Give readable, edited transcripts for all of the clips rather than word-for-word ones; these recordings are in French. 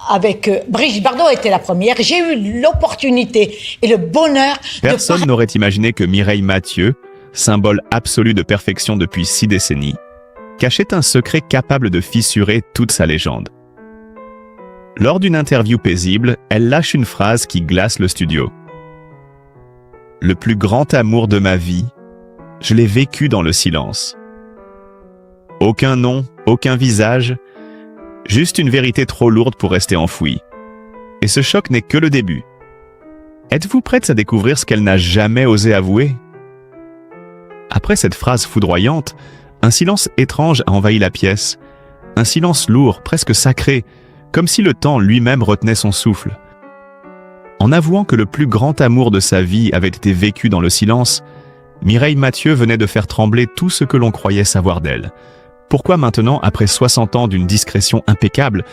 avec Brigitte Bardot était la première. J'ai eu l'opportunité et le bonheur Personne n'aurait imaginé que Mireille Mathieu, symbole absolu de perfection depuis 6 décennies, cachait un secret capable de fissurer toute sa légende. Lors d'une interview paisible, elle lâche une phrase qui glace le studio. « Le plus grand amour de ma vie, je l'ai vécu dans le silence. Aucun nom, aucun visage, juste une vérité trop lourde pour rester enfouie. Et ce choc n'est que le début. Êtes-vous prête à découvrir ce qu'elle n'a jamais osé avouer ?» Après cette phrase foudroyante, un silence étrange a envahi la pièce. Un silence lourd, presque sacré, comme si le temps lui-même retenait son souffle. En avouant que le plus grand amour de sa vie avait été vécu dans le silence, Mireille Mathieu venait de faire trembler tout ce que l'on croyait savoir d'elle. Pourquoi maintenant, après 60 ans d'une discrétion impeccable,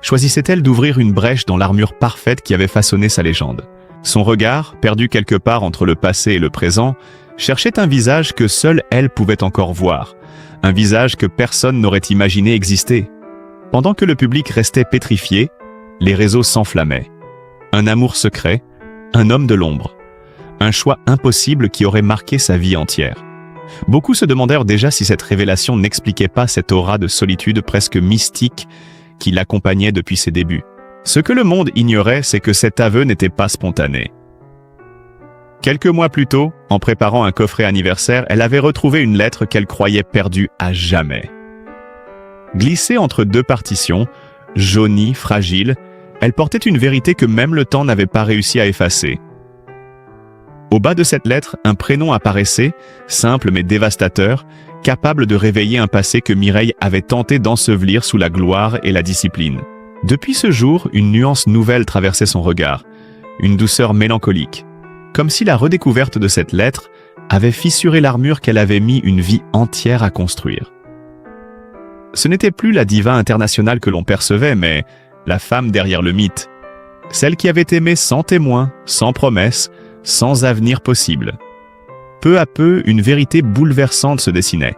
choisissait-elle d'ouvrir une brèche dans l'armure parfaite qui avait façonné sa légende? Son regard, perdu quelque part entre le passé et le présent, cherchait un visage que seule elle pouvait encore voir, un visage que personne n'aurait imaginé exister. Pendant que le public restait pétrifié, les réseaux s'enflammaient. Un amour secret, un homme de l'ombre, un choix impossible qui aurait marqué sa vie entière. Beaucoup se demandèrent déjà si cette révélation n'expliquait pas cette aura de solitude presque mystique qui l'accompagnait depuis ses débuts. Ce que le monde ignorait, c'est que cet aveu n'était pas spontané. Quelques mois plus tôt, en préparant un coffret anniversaire, elle avait retrouvé une lettre qu'elle croyait perdue à jamais. Glissée entre 2 partitions, jaunie, fragile, elle portait une vérité que même le temps n'avait pas réussi à effacer. Au bas de cette lettre, un prénom apparaissait, simple mais dévastateur, capable de réveiller un passé que Mireille avait tenté d'ensevelir sous la gloire et la discipline. Depuis ce jour, une nuance nouvelle traversait son regard, une douceur mélancolique, comme si la redécouverte de cette lettre avait fissuré l'armure qu'elle avait mis une vie entière à construire. Ce n'était plus la diva internationale que l'on percevait, mais la femme derrière le mythe. Celle qui avait aimé sans témoin, sans promesse, sans avenir possible. Peu à peu, une vérité bouleversante se dessinait.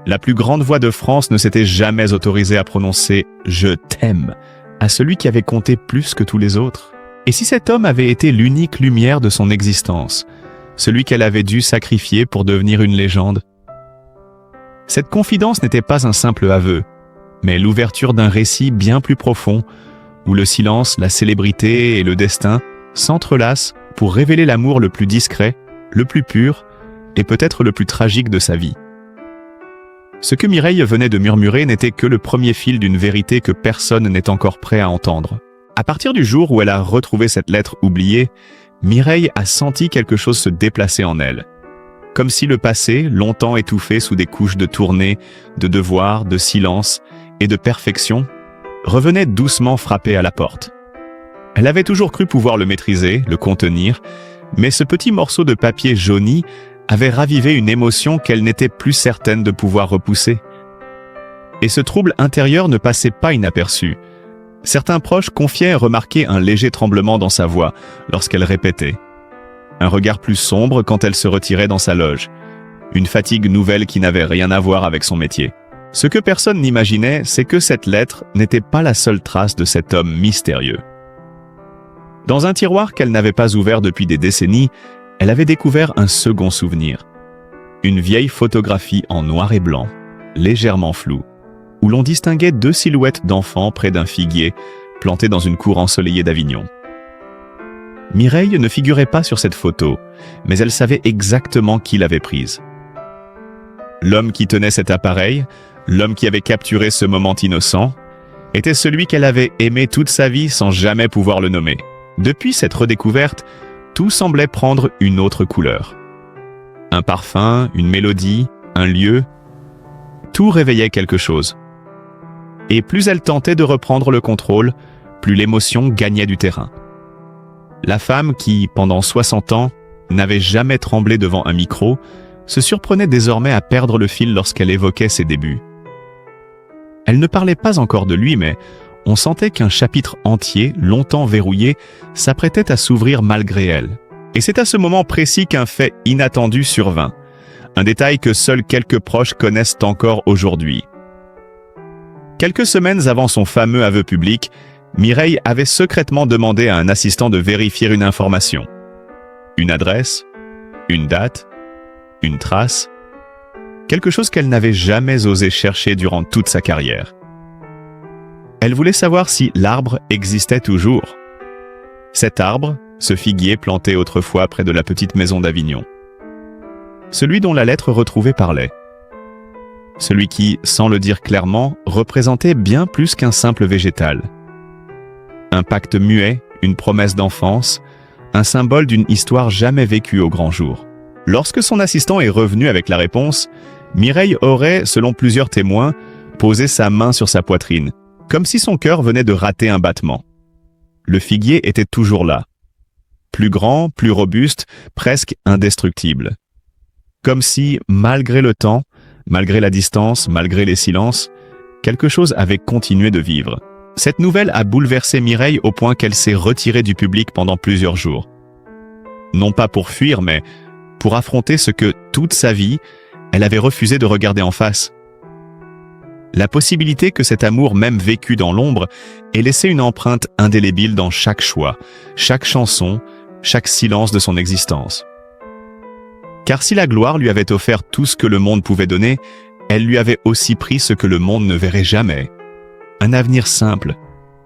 La plus grande voix de France ne s'était jamais autorisée à prononcer « Je t'aime » à celui qui avait compté plus que tous les autres. Et si cet homme avait été l'unique lumière de son existence, celui qu'elle avait dû sacrifier pour devenir une légende? Cette confidence n'était pas un simple aveu, mais l'ouverture d'un récit bien plus profond, où le silence, la célébrité et le destin s'entrelacent pour révéler l'amour le plus discret, le plus pur et peut-être le plus tragique de sa vie. Ce que Mireille venait de murmurer n'était que le premier fil d'une vérité que personne n'est encore prêt à entendre. À partir du jour où elle a retrouvé cette lettre oubliée, Mireille a senti quelque chose se déplacer en elle. Comme si le passé, longtemps étouffé sous des couches de tournée, de devoir, de silence et de perfection, revenait doucement frapper à la porte. Elle avait toujours cru pouvoir le maîtriser, le contenir, mais ce petit morceau de papier jauni avait ravivé une émotion qu'elle n'était plus certaine de pouvoir repousser. Et ce trouble intérieur ne passait pas inaperçu. Certains proches confiaient remarquer un léger tremblement dans sa voix lorsqu'elle répétait. Un regard plus sombre quand elle se retirait dans sa loge. Une fatigue nouvelle qui n'avait rien à voir avec son métier. Ce que personne n'imaginait, c'est que cette lettre n'était pas la seule trace de cet homme mystérieux. Dans un tiroir qu'elle n'avait pas ouvert depuis des décennies, elle avait découvert un second souvenir. Une vieille photographie en noir et blanc, légèrement floue, où l'on distinguait 2 silhouettes d'enfants près d'un figuier, planté dans une cour ensoleillée d'Avignon. Mireille ne figurait pas sur cette photo, mais elle savait exactement qui l'avait prise. L'homme qui tenait cet appareil, l'homme qui avait capturé ce moment innocent, était celui qu'elle avait aimé toute sa vie sans jamais pouvoir le nommer. Depuis cette redécouverte, tout semblait prendre une autre couleur. Un parfum, une mélodie, un lieu, tout réveillait quelque chose. Et plus elle tentait de reprendre le contrôle, plus l'émotion gagnait du terrain. La femme qui, pendant 60 ans, n'avait jamais tremblé devant un micro, se surprenait désormais à perdre le fil lorsqu'elle évoquait ses débuts. Elle ne parlait pas encore de lui, mais on sentait qu'un chapitre entier, longtemps verrouillé, s'apprêtait à s'ouvrir malgré elle. Et c'est à ce moment précis qu'un fait inattendu survint, un détail que seuls quelques proches connaissent encore aujourd'hui. Quelques semaines avant son fameux aveu public, Mireille avait secrètement demandé à un assistant de vérifier une information. Une adresse, une date, une trace, quelque chose qu'elle n'avait jamais osé chercher durant toute sa carrière. Elle voulait savoir si l'arbre existait toujours. Cet arbre, ce figuier planté autrefois près de la petite maison d'Avignon. Celui dont la lettre retrouvée parlait. Celui qui, sans le dire clairement, représentait bien plus qu'un simple végétal. Un pacte muet, une promesse d'enfance, un symbole d'une histoire jamais vécue au grand jour. Lorsque son assistant est revenu avec la réponse, Mireille aurait, selon plusieurs témoins, posé sa main sur sa poitrine, comme si son cœur venait de rater un battement. Le figuier était toujours là. Plus grand, plus robuste, presque indestructible. Comme si, malgré le temps, malgré la distance, malgré les silences, quelque chose avait continué de vivre. Cette nouvelle a bouleversé Mireille au point qu'elle s'est retirée du public pendant plusieurs jours. Non pas pour fuir, mais pour affronter ce que, toute sa vie, elle avait refusé de regarder en face. La possibilité que cet amour, même vécu dans l'ombre, ait laissé une empreinte indélébile dans chaque choix, chaque chanson, chaque silence de son existence. Car si la gloire lui avait offert tout ce que le monde pouvait donner, elle lui avait aussi pris ce que le monde ne verrait jamais. Un avenir simple,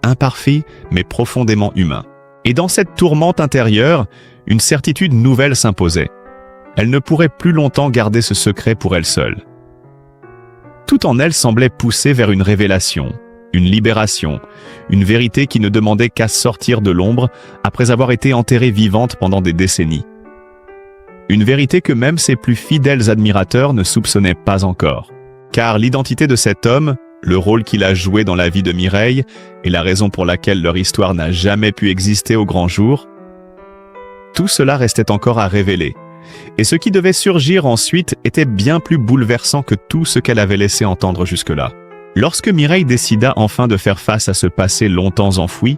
imparfait, mais profondément humain. Et dans cette tourmente intérieure, une certitude nouvelle s'imposait. Elle ne pourrait plus longtemps garder ce secret pour elle seule. Tout en elle semblait pousser vers une révélation, une libération, une vérité qui ne demandait qu'à sortir de l'ombre après avoir été enterrée vivante pendant des décennies. Une vérité que même ses plus fidèles admirateurs ne soupçonnaient pas encore. Car l'identité de cet homme, le rôle qu'il a joué dans la vie de Mireille et la raison pour laquelle leur histoire n'a jamais pu exister au grand jour, tout cela restait encore à révéler. Et ce qui devait surgir ensuite était bien plus bouleversant que tout ce qu'elle avait laissé entendre jusque-là. Lorsque Mireille décida enfin de faire face à ce passé longtemps enfoui,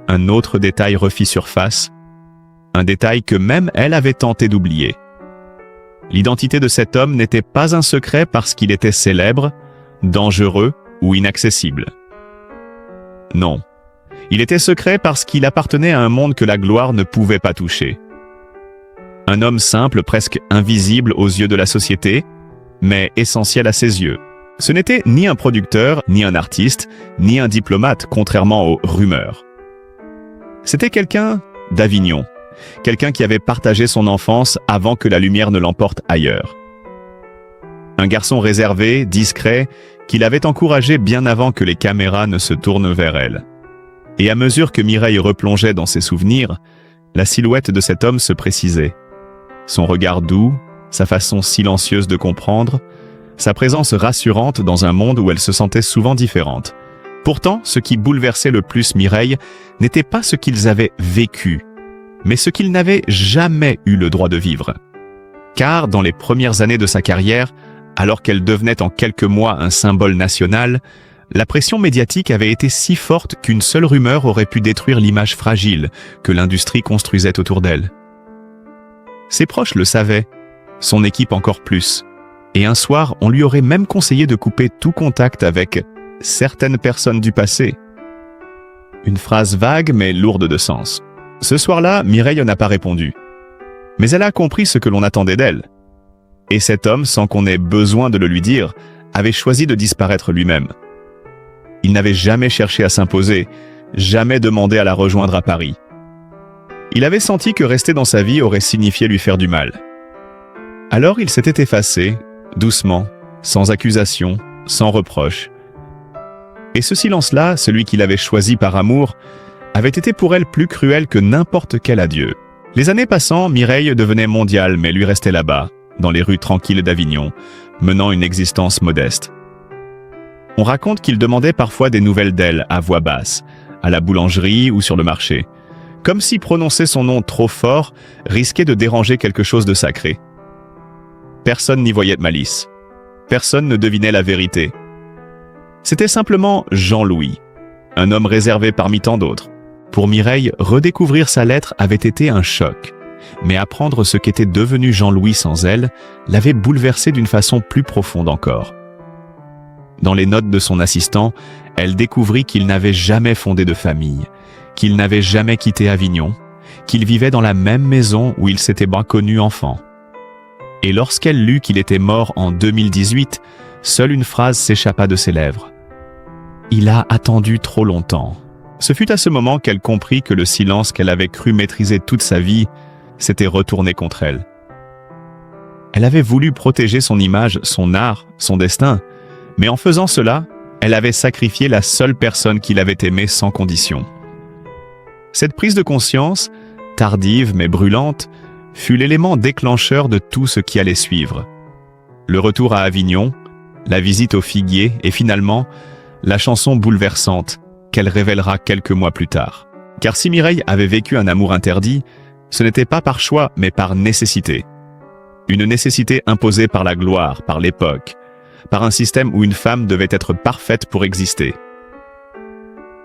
un autre détail refit surface, un détail que même elle avait tenté d'oublier. L'identité de cet homme n'était pas un secret parce qu'il était célèbre, dangereux ou inaccessible. Non, il était secret parce qu'il appartenait à un monde que la gloire ne pouvait pas toucher. Un homme simple, presque invisible aux yeux de la société, mais essentiel à ses yeux. Ce n'était ni un producteur, ni un artiste, ni un diplomate, contrairement aux rumeurs. C'était quelqu'un d'Avignon, quelqu'un qui avait partagé son enfance avant que la lumière ne l'emporte ailleurs. Un garçon réservé, discret, qu'il avait encouragé bien avant que les caméras ne se tournent vers elle. Et à mesure que Mireille replongeait dans ses souvenirs, la silhouette de cet homme se précisait. Son regard doux, sa façon silencieuse de comprendre, sa présence rassurante dans un monde où elle se sentait souvent différente. Pourtant, ce qui bouleversait le plus Mireille n'était pas ce qu'ils avaient vécu, mais ce qu'ils n'avaient jamais eu le droit de vivre. Car dans les premières années de sa carrière, alors qu'elle devenait en quelques mois un symbole national, la pression médiatique avait été si forte qu'une seule rumeur aurait pu détruire l'image fragile que l'industrie construisait autour d'elle. Ses proches le savaient, son équipe encore plus, et un soir, on lui aurait même conseillé de couper tout contact avec certaines personnes du passé. Une phrase vague mais lourde de sens. Ce soir-là, Mireille n'a pas répondu. Mais elle a compris ce que l'on attendait d'elle. Et cet homme, sans qu'on ait besoin de le lui dire, avait choisi de disparaître lui-même. Il n'avait jamais cherché à s'imposer, jamais demandé à la rejoindre à Paris. Il avait senti que rester dans sa vie aurait signifié lui faire du mal. Alors il s'était effacé, doucement, sans accusation, sans reproche. Et ce silence-là, celui qu'il avait choisi par amour, avait été pour elle plus cruel que n'importe quel adieu. Les années passant, Mireille devenait mondiale, mais lui restait là-bas, dans les rues tranquilles d'Avignon, menant une existence modeste. On raconte qu'il demandait parfois des nouvelles d'elle à voix basse, à la boulangerie ou sur le marché, comme si prononcer son nom trop fort risquait de déranger quelque chose de sacré. Personne n'y voyait de malice. Personne ne devinait la vérité. C'était simplement Jean-Louis, un homme réservé parmi tant d'autres. Pour Mireille, redécouvrir sa lettre avait été un choc, mais apprendre ce qu'était devenu Jean-Louis sans elle l'avait bouleversé d'une façon plus profonde encore. Dans les notes de son assistant, elle découvrit qu'il n'avait jamais fondé de famille, qu'il n'avait jamais quitté Avignon, qu'il vivait dans la même maison où il s'était bien connu enfant. Et lorsqu'elle lut qu'il était mort en 2018, seule une phrase s'échappa de ses lèvres. « Il a attendu trop longtemps ». Ce fut à ce moment qu'elle comprit que le silence qu'elle avait cru maîtriser toute sa vie s'était retourné contre elle. Elle avait voulu protéger son image, son art, son destin, mais en faisant cela, elle avait sacrifié la seule personne qui l'avait aimée sans condition. Cette prise de conscience, tardive mais brûlante, fut l'élément déclencheur de tout ce qui allait suivre. Le retour à Avignon, la visite au Figuier et finalement, la chanson bouleversante qu'elle révélera quelques mois plus tard. Car si Mireille avait vécu un amour interdit, ce n'était pas par choix mais par nécessité. Une nécessité imposée par la gloire, par l'époque, par un système où une femme devait être parfaite pour exister.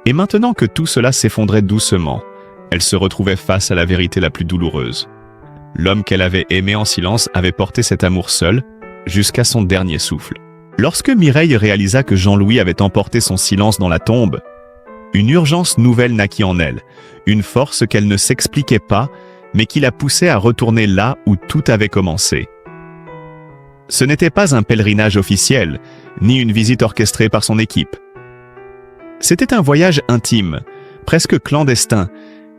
Et maintenant que tout cela s'effondrait doucement, elle se retrouvait face à la vérité la plus douloureuse. L'homme qu'elle avait aimé en silence avait porté cet amour seul, jusqu'à son dernier souffle. Lorsque Mireille réalisa que Jean-Louis avait emporté son silence dans la tombe, une urgence nouvelle naquit en elle, une force qu'elle ne s'expliquait pas, mais qui la poussait à retourner là où tout avait commencé. Ce n'était pas un pèlerinage officiel, ni une visite orchestrée par son équipe. C'était un voyage intime, presque clandestin,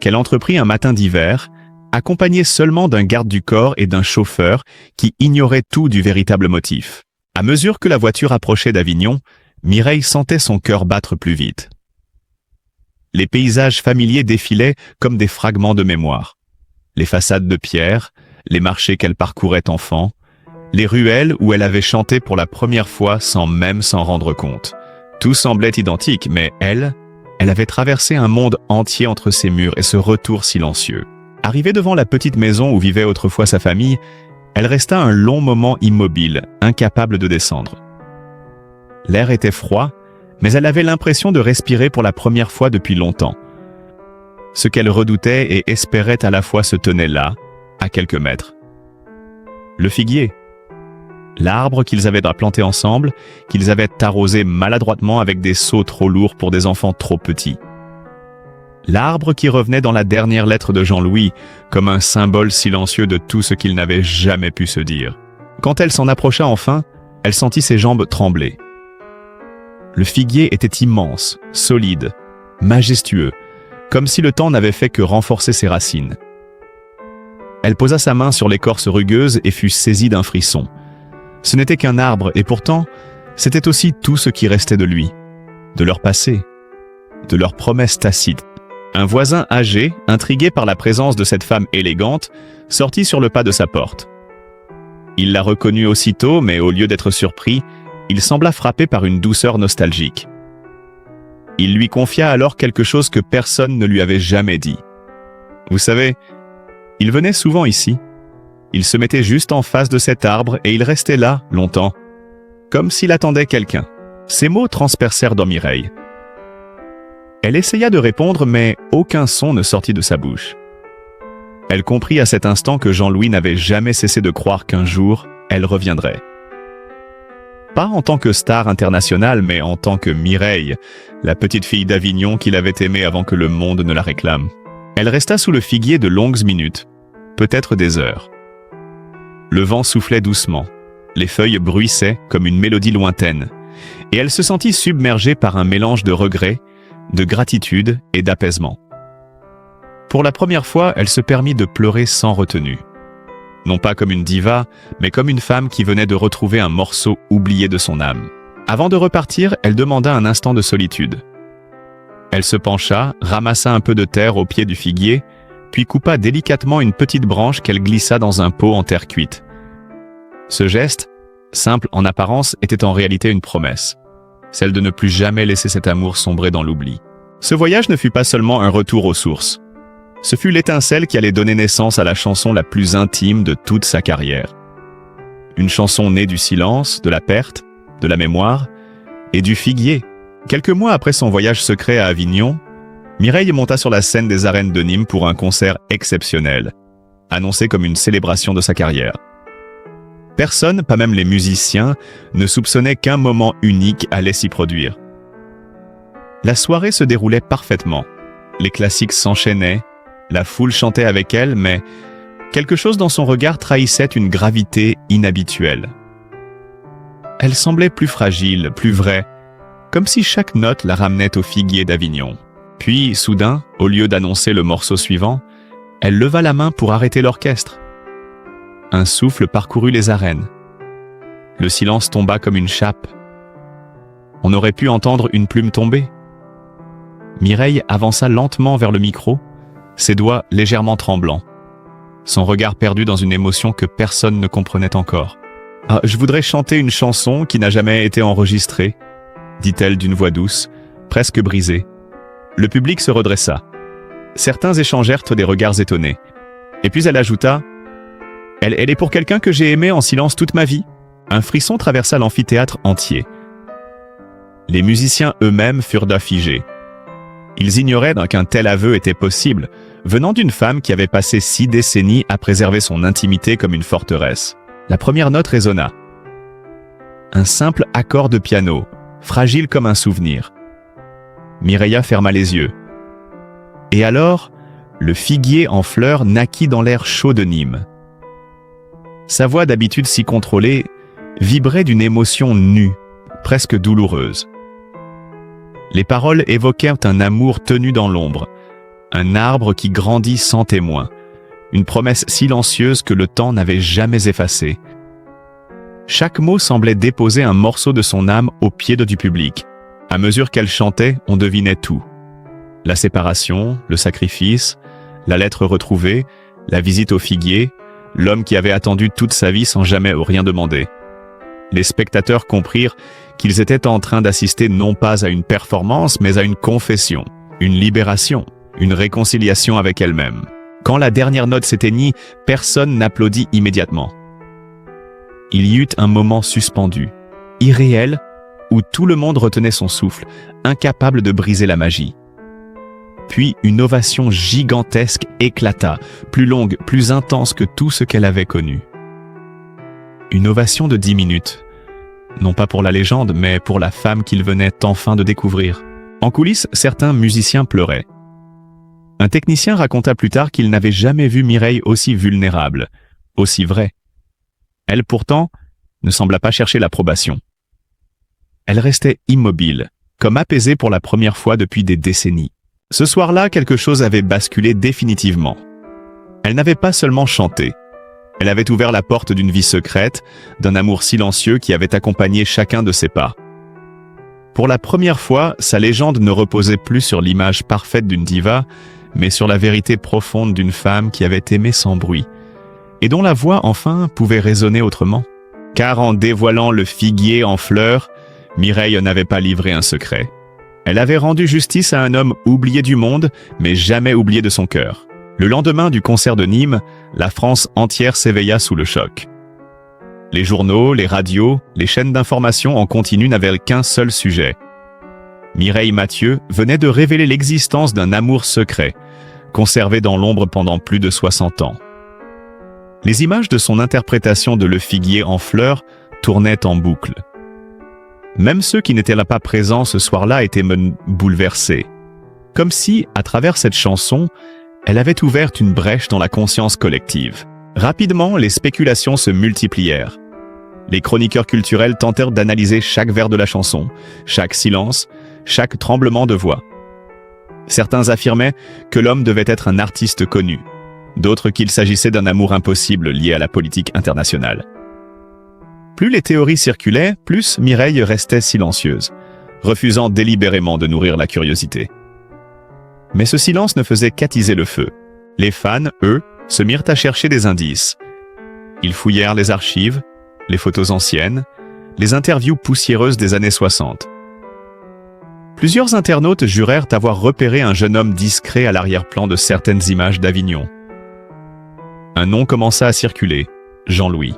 qu'elle entreprit un matin d'hiver, accompagnée seulement d'un garde du corps et d'un chauffeur qui ignorait tout du véritable motif. À mesure que la voiture approchait d'Avignon, Mireille sentait son cœur battre plus vite. Les paysages familiers défilaient comme des fragments de mémoire. Les façades de pierre, les marchés qu'elle parcourait enfant, les ruelles où elle avait chanté pour la première fois sans même s'en rendre compte. Tout semblait identique, mais elle avait traversé un monde entier entre ses murs et ce retour silencieux. Arrivée devant la petite maison où vivait autrefois sa famille, elle resta un long moment immobile, incapable de descendre. L'air était froid, mais elle avait l'impression de respirer pour la première fois depuis longtemps. Ce qu'elle redoutait et espérait à la fois se tenait là, à quelques mètres. Le figuier. L'arbre qu'ils avaient planté ensemble, qu'ils avaient arrosé maladroitement avec des seaux trop lourds pour des enfants trop petits. L'arbre qui revenait dans la dernière lettre de Jean-Louis, comme un symbole silencieux de tout ce qu'il n'avait jamais pu se dire. Quand elle s'en approcha enfin, elle sentit ses jambes trembler. Le figuier était immense, solide, majestueux, comme si le temps n'avait fait que renforcer ses racines. Elle posa sa main sur l'écorce rugueuse et fut saisie d'un frisson. Ce n'était qu'un arbre et pourtant, c'était aussi tout ce qui restait de lui, de leur passé, de leurs promesses tacites. Un voisin âgé, intrigué par la présence de cette femme élégante, sortit sur le pas de sa porte. Il la reconnut aussitôt, mais au lieu d'être surpris, il sembla frappé par une douceur nostalgique. Il lui confia alors quelque chose que personne ne lui avait jamais dit. Vous savez, il venait souvent ici. Il se mettait juste en face de cet arbre et il restait là, longtemps, comme s'il attendait quelqu'un. Ces mots transpercèrent dans Mireille. Elle essaya de répondre, mais aucun son ne sortit de sa bouche. Elle comprit à cet instant que Jean-Louis n'avait jamais cessé de croire qu'un jour, elle reviendrait. Pas en tant que star internationale, mais en tant que Mireille, la petite fille d'Avignon qu'il avait aimée avant que le monde ne la réclame. Elle resta sous le figuier de longues minutes, peut-être des heures. Le vent soufflait doucement, les feuilles bruissaient comme une mélodie lointaine, et elle se sentit submergée par un mélange de regret, de gratitude et d'apaisement. Pour la première fois, elle se permit de pleurer sans retenue. Non pas comme une diva, mais comme une femme qui venait de retrouver un morceau oublié de son âme. Avant de repartir, elle demanda un instant de solitude. Elle se pencha, ramassa un peu de terre au pied du figuier, puis coupa délicatement une petite branche qu'elle glissa dans un pot en terre cuite. Ce geste, simple en apparence, était en réalité une promesse. Celle de ne plus jamais laisser cet amour sombrer dans l'oubli. Ce voyage ne fut pas seulement un retour aux sources. Ce fut l'étincelle qui allait donner naissance à la chanson la plus intime de toute sa carrière. Une chanson née du silence, de la perte, de la mémoire et du figuier. Quelques mois après son voyage secret à Avignon, Mireille monta sur la scène des arènes de Nîmes pour un concert exceptionnel, annoncé comme une célébration de sa carrière. Personne, pas même les musiciens, ne soupçonnait qu'un moment unique allait s'y produire. La soirée se déroulait parfaitement. Les classiques s'enchaînaient, la foule chantait avec elle, mais quelque chose dans son regard trahissait une gravité inhabituelle. Elle semblait plus fragile, plus vraie, comme si chaque note la ramenait au figuier d'Avignon. Puis, soudain, au lieu d'annoncer le morceau suivant, elle leva la main pour arrêter l'orchestre. Un souffle parcourut les arènes. Le silence tomba comme une chape. On aurait pu entendre une plume tomber. Mireille avança lentement vers le micro, ses doigts légèrement tremblants, son regard perdu dans une émotion que personne ne comprenait encore. « Ah, je voudrais chanter une chanson qui n'a jamais été enregistrée », dit-elle d'une voix douce, presque brisée. Le public se redressa. Certains échangèrent des regards étonnés. Et puis elle ajouta « Elle est pour quelqu'un que j'ai aimé en silence toute ma vie ». Un frisson traversa l'amphithéâtre entier. Les musiciens eux-mêmes furent figés. Ils ignoraient qu'un tel aveu était possible, venant d'une femme qui avait passé 6 décennies à préserver son intimité comme une forteresse. La première note résonna. Un simple accord de piano, fragile comme un souvenir. Mireia ferma les yeux. Et alors, le figuier en fleurs naquit dans l'air chaud de Nîmes. Sa voix d'habitude si contrôlée vibrait d'une émotion nue, presque douloureuse. Les paroles évoquèrent un amour tenu dans l'ombre, un arbre qui grandit sans témoin, une promesse silencieuse que le temps n'avait jamais effacée. Chaque mot semblait déposer un morceau de son âme au pied du public. À mesure qu'elle chantait, on devinait tout. La séparation, le sacrifice, la lettre retrouvée, la visite au figuier, l'homme qui avait attendu toute sa vie sans jamais rien demander. Les spectateurs comprirent qu'ils étaient en train d'assister non pas à une performance, mais à une confession, une libération, une réconciliation avec elle-même. Quand la dernière note s'éteignit, personne n'applaudit immédiatement. Il y eut un moment suspendu, irréel, où tout le monde retenait son souffle, incapable de briser la magie. Puis une ovation gigantesque éclata, plus longue, plus intense que tout ce qu'elle avait connu. Une ovation de 10 minutes. Non pas pour la légende, mais pour la femme qu'il venait enfin de découvrir. En coulisses, certains musiciens pleuraient. Un technicien raconta plus tard qu'il n'avait jamais vu Mireille aussi vulnérable, aussi vraie. Elle, pourtant, ne sembla pas chercher l'approbation. Elle restait immobile, comme apaisée pour la première fois depuis des décennies. Ce soir-là, quelque chose avait basculé définitivement. Elle n'avait pas seulement chanté. Elle avait ouvert la porte d'une vie secrète, d'un amour silencieux qui avait accompagné chacun de ses pas. Pour la première fois, sa légende ne reposait plus sur l'image parfaite d'une diva, mais sur la vérité profonde d'une femme qui avait aimé sans bruit, et dont la voix, enfin, pouvait résonner autrement. Car en dévoilant le figuier en fleurs, Mireille n'avait pas livré un secret. Elle avait rendu justice à un homme oublié du monde, mais jamais oublié de son cœur. Le lendemain du concert de Nîmes, la France entière s'éveilla sous le choc. Les journaux, les radios, les chaînes d'information en continu n'avaient qu'un seul sujet. Mireille Mathieu venait de révéler l'existence d'un amour secret, conservé dans l'ombre pendant plus de 60 ans. Les images de son interprétation de Le Figuier en fleurs tournaient en boucle. Même ceux qui n'étaient pas présents ce soir-là étaient bouleversés. Comme si, à travers cette chanson, elle avait ouvert une brèche dans la conscience collective. Rapidement, les spéculations se multiplièrent. Les chroniqueurs culturels tentèrent d'analyser chaque vers de la chanson, chaque silence, chaque tremblement de voix. Certains affirmaient que l'homme devait être un artiste connu, d'autres qu'il s'agissait d'un amour impossible lié à la politique internationale. Plus les théories circulaient, plus Mireille restait silencieuse, refusant délibérément de nourrir la curiosité. Mais ce silence ne faisait qu'attiser le feu. Les fans, eux, se mirent à chercher des indices. Ils fouillèrent les archives, les photos anciennes, les interviews poussiéreuses des années 60. Plusieurs internautes jurèrent avoir repéré un jeune homme discret à l'arrière-plan de certaines images d'Avignon. Un nom commença à circuler, Jean-Louis.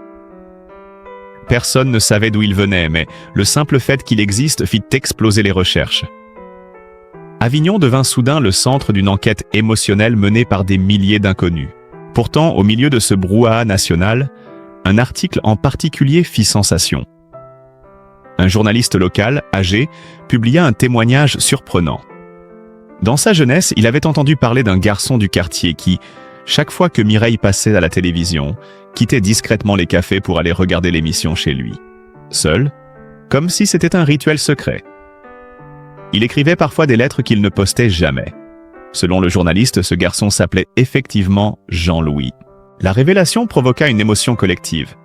Personne ne savait d'où il venait, mais le simple fait qu'il existe fit exploser les recherches. Avignon devint soudain le centre d'une enquête émotionnelle menée par des milliers d'inconnus. Pourtant, au milieu de ce brouhaha national, un article en particulier fit sensation. Un journaliste local, âgé, publia un témoignage surprenant. Dans sa jeunesse, il avait entendu parler d'un garçon du quartier qui, chaque fois que Mireille passait à la télévision, quittait discrètement les cafés pour aller regarder l'émission chez lui. Seul, comme si c'était un rituel secret. Il écrivait parfois des lettres qu'il ne postait jamais. Selon le journaliste, ce garçon s'appelait effectivement Jean-Louis. La révélation provoqua une émotion collective.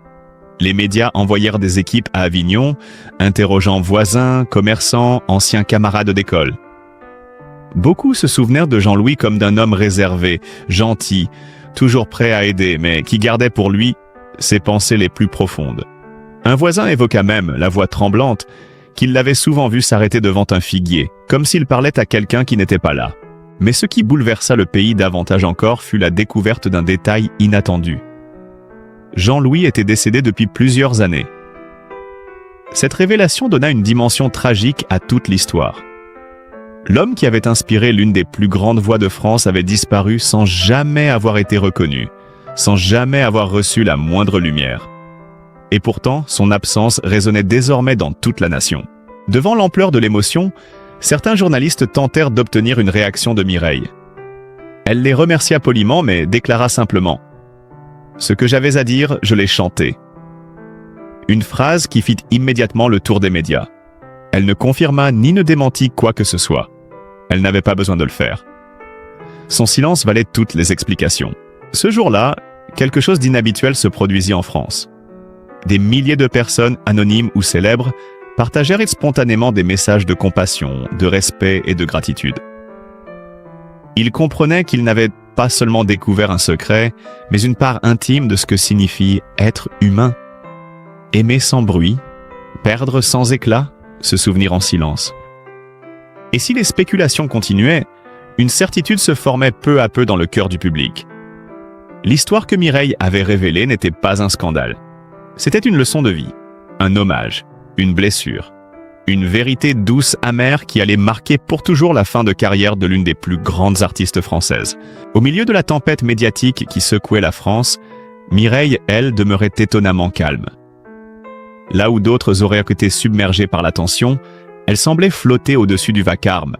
Les médias envoyèrent des équipes à Avignon, interrogeant voisins, commerçants, anciens camarades d'école. Beaucoup se souvenèrent de Jean-Louis comme d'un homme réservé, gentil, toujours prêt à aider, mais qui gardait pour lui ses pensées les plus profondes. Un voisin évoqua même, la voix tremblante, qu'il l'avait souvent vu s'arrêter devant un figuier, comme s'il parlait à quelqu'un qui n'était pas là. Mais ce qui bouleversa le pays davantage encore fut la découverte d'un détail inattendu. Jean-Louis était décédé depuis plusieurs années. Cette révélation donna une dimension tragique à toute l'histoire. L'homme qui avait inspiré l'une des plus grandes voix de France avait disparu sans jamais avoir été reconnu, sans jamais avoir reçu la moindre lumière. Et pourtant, son absence résonnait désormais dans toute la nation. Devant l'ampleur de l'émotion, certains journalistes tentèrent d'obtenir une réaction de Mireille. Elle les remercia poliment, mais déclara simplement « Ce que j'avais à dire, je l'ai chanté ». Une phrase qui fit immédiatement le tour des médias. Elle ne confirma ni ne démentit quoi que ce soit. Elle n'avait pas besoin de le faire. Son silence valait toutes les explications. Ce jour-là, quelque chose d'inhabituel se produisit en France. Des milliers de personnes, anonymes ou célèbres, partagèrent spontanément des messages de compassion, de respect et de gratitude. Ils comprenaient qu'ils n'avaient pas seulement découvert un secret, mais une part intime de ce que signifie être humain. Aimer sans bruit, perdre sans éclat, se souvenir en silence. Et si les spéculations continuaient, une certitude se formait peu à peu dans le cœur du public. L'histoire que Mireille avait révélée n'était pas un scandale. C'était une leçon de vie, un hommage, une blessure, une vérité douce amère qui allait marquer pour toujours la fin de carrière de l'une des plus grandes artistes françaises. Au milieu de la tempête médiatique qui secouait la France, Mireille, elle, demeurait étonnamment calme. Là où d'autres auraient été submergés par l'attention, elle semblait flotter au-dessus du vacarme,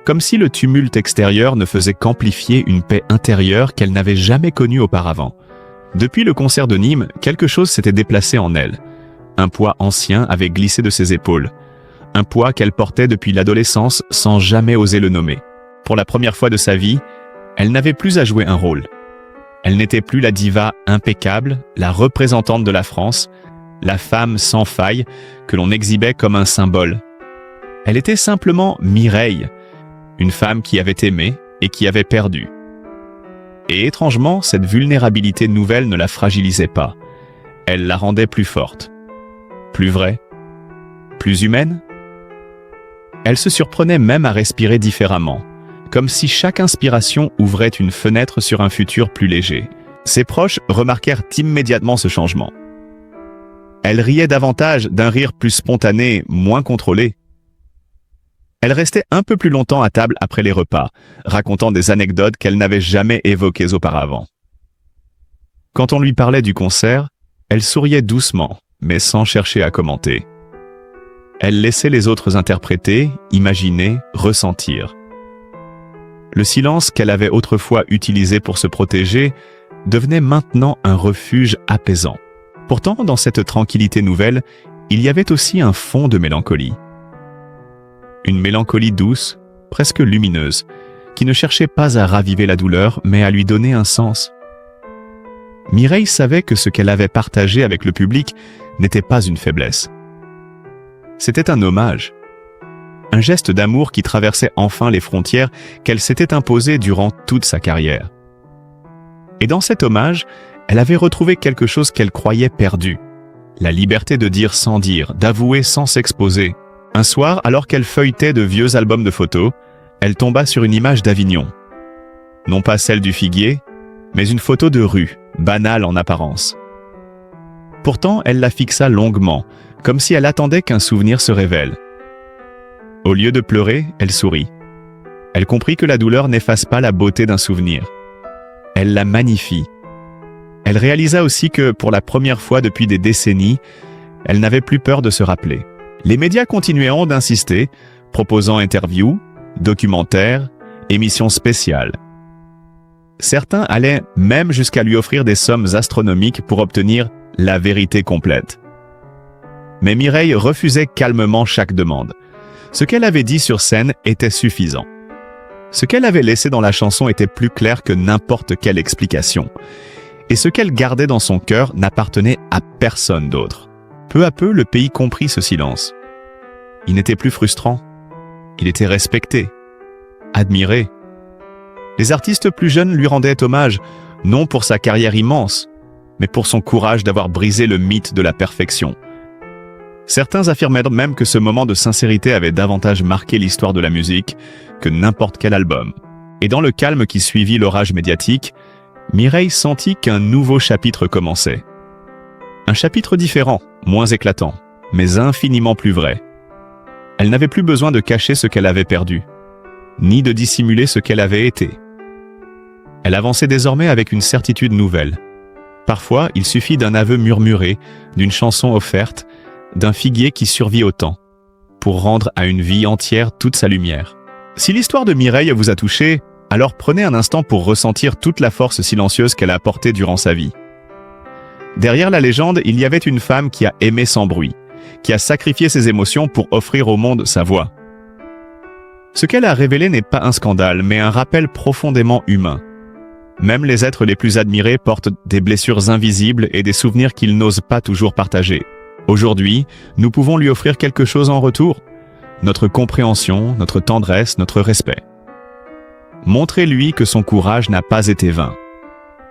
comme si le tumulte extérieur ne faisait qu'amplifier une paix intérieure qu'elle n'avait jamais connue auparavant. Depuis le concert de Nîmes, quelque chose s'était déplacé en elle. Un poids ancien avait glissé de ses épaules. Un poids qu'elle portait depuis l'adolescence sans jamais oser le nommer. Pour la première fois de sa vie, elle n'avait plus à jouer un rôle. Elle n'était plus la diva impeccable, la représentante de la France, la femme sans faille que l'on exhibait comme un symbole. Elle était simplement Mireille, une femme qui avait aimé et qui avait perdu. Et étrangement, cette vulnérabilité nouvelle ne la fragilisait pas. Elle la rendait plus forte, plus vraie, plus humaine. Elle se surprenait même à respirer différemment, comme si chaque inspiration ouvrait une fenêtre sur un futur plus léger. Ses proches remarquèrent immédiatement ce changement. Elle riait davantage, d'un rire plus spontané, moins contrôlé. Elle restait un peu plus longtemps à table après les repas, racontant des anecdotes qu'elle n'avait jamais évoquées auparavant. Quand on lui parlait du concert, elle souriait doucement, mais sans chercher à commenter. Elle laissait les autres interpréter, imaginer, ressentir. Le silence qu'elle avait autrefois utilisé pour se protéger devenait maintenant un refuge apaisant. Pourtant, dans cette tranquillité nouvelle, il y avait aussi un fond de mélancolie. Une mélancolie douce, presque lumineuse, qui ne cherchait pas à raviver la douleur, mais à lui donner un sens. Mireille savait que ce qu'elle avait partagé avec le public n'était pas une faiblesse. C'était un hommage, un geste d'amour qui traversait enfin les frontières qu'elle s'était imposées durant toute sa carrière. Et dans cet hommage, elle avait retrouvé quelque chose qu'elle croyait perdu, la liberté de dire sans dire, d'avouer sans s'exposer. Un soir, alors qu'elle feuilletait de vieux albums de photos, elle tomba sur une image d'Avignon. Non pas celle du figuier, mais une photo de rue, banale en apparence. Pourtant, elle la fixa longuement, comme si elle attendait qu'un souvenir se révèle. Au lieu de pleurer, elle sourit. Elle comprit que la douleur n'efface pas la beauté d'un souvenir. Elle la magnifie. Elle réalisa aussi que, pour la première fois depuis des décennies, elle n'avait plus peur de se rappeler. Les médias continueront d'insister, proposant interviews, documentaires, émissions spéciales. Certains allaient même jusqu'à lui offrir des sommes astronomiques pour obtenir la vérité complète. Mais Mireille refusait calmement chaque demande. Ce qu'elle avait dit sur scène était suffisant. Ce qu'elle avait laissé dans la chanson était plus clair que n'importe quelle explication. Et ce qu'elle gardait dans son cœur n'appartenait à personne d'autre. Peu à peu, le pays comprit ce silence. Il n'était plus frustrant. Il était respecté, admiré. Les artistes plus jeunes lui rendaient hommage, non pour sa carrière immense, mais pour son courage d'avoir brisé le mythe de la perfection. Certains affirmaient même que ce moment de sincérité avait davantage marqué l'histoire de la musique que n'importe quel album. Et dans le calme qui suivit l'orage médiatique, Mireille sentit qu'un nouveau chapitre commençait. Un chapitre différent, moins éclatant, mais infiniment plus vrai. Elle n'avait plus besoin de cacher ce qu'elle avait perdu, ni de dissimuler ce qu'elle avait été. Elle avançait désormais avec une certitude nouvelle. Parfois, il suffit d'un aveu murmuré, d'une chanson offerte, d'un figuier qui survit au temps, pour rendre à une vie entière toute sa lumière. Si l'histoire de Mireille vous a touché, alors prenez un instant pour ressentir toute la force silencieuse qu'elle a apportée durant sa vie. Derrière la légende, il y avait une femme qui a aimé sans bruit, qui a sacrifié ses émotions pour offrir au monde sa voix. Ce qu'elle a révélé n'est pas un scandale, mais un rappel profondément humain. Même les êtres les plus admirés portent des blessures invisibles et des souvenirs qu'ils n'osent pas toujours partager. Aujourd'hui, nous pouvons lui offrir quelque chose en retour. Notre compréhension, notre tendresse, notre respect. Montrez-lui que son courage n'a pas été vain.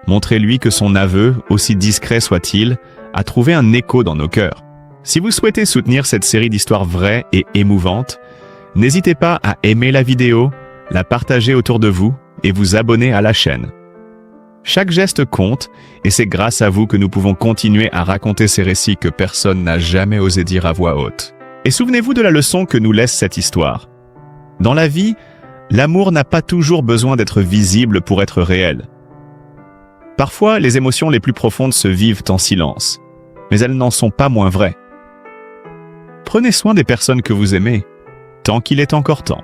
Montrez-lui que son aveu, aussi discret soit-il, a trouvé un écho dans nos cœurs. Si vous souhaitez soutenir cette série d'histoires vraies et émouvantes, n'hésitez pas à aimer la vidéo, la partager autour de vous et vous abonner à la chaîne. Chaque geste compte et c'est grâce à vous que nous pouvons continuer à raconter ces récits que personne n'a jamais osé dire à voix haute. Et souvenez-vous de la leçon que nous laisse cette histoire. Dans la vie, l'amour n'a pas toujours besoin d'être visible pour être réel. Parfois, les émotions les plus profondes se vivent en silence, mais elles n'en sont pas moins vraies. Prenez soin des personnes que vous aimez, tant qu'il est encore temps.